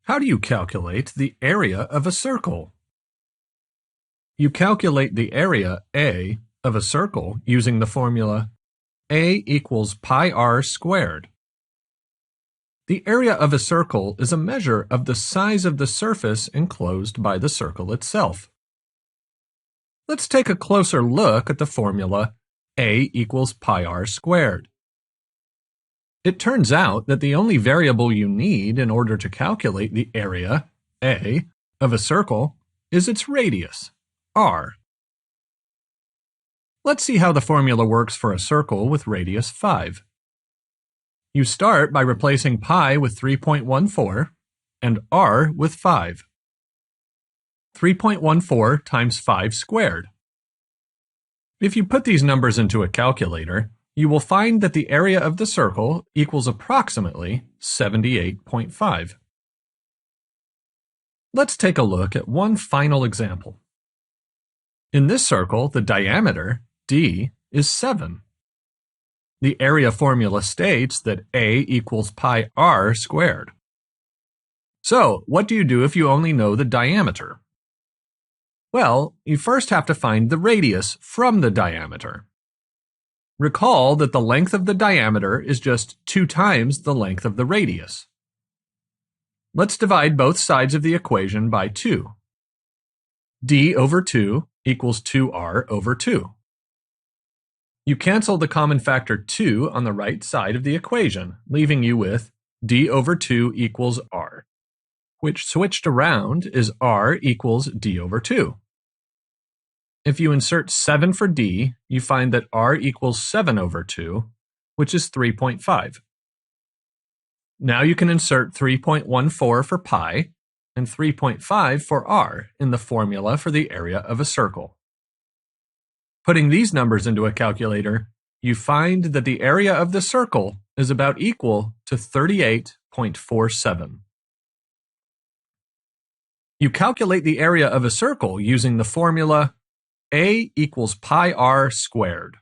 How do you calculate the area of a circle? You calculate the area A of a circle using the formula A equals pi r squared. The area of a circle is a measure of the size of the surface enclosed by the circle itself. Let's take a closer look at the formula A equals pi r squared. It turns out that the only variable you need in order to calculate the area, A, of a circle is its radius, r. Let's see how the formula works for a circle with radius 5. You start by replacing pi with 3.14 and r with 5. 3.14 times 5 squared. If you put these numbers into a calculator, you will find that the area of the circle equals approximately 78.5. Let's take a look at one final example. In this circle, the diameter, d, is 7. The area formula states that A equals pi r squared. So, what do you do if you only know the diameter? Well, you first have to find the radius from the diameter. Recall that the length of the diameter is just 2 times the length of the radius. Let's divide both sides of the equation by 2. d over 2 equals 2r over 2. You cancel the common factor 2 on the right side of the equation, leaving you with d over 2 equals r, which switched around is r equals d over 2. If you insert 7 for d, you find that r equals 7 over 2, which is 3.5. Now you can insert 3.14 for pi and 3.5 for r in the formula for the area of a circle. Putting these numbers into a calculator, you find that the area of the circle is about equal to 38.47. You calculate the area of a circle using the formula A equals pi r squared.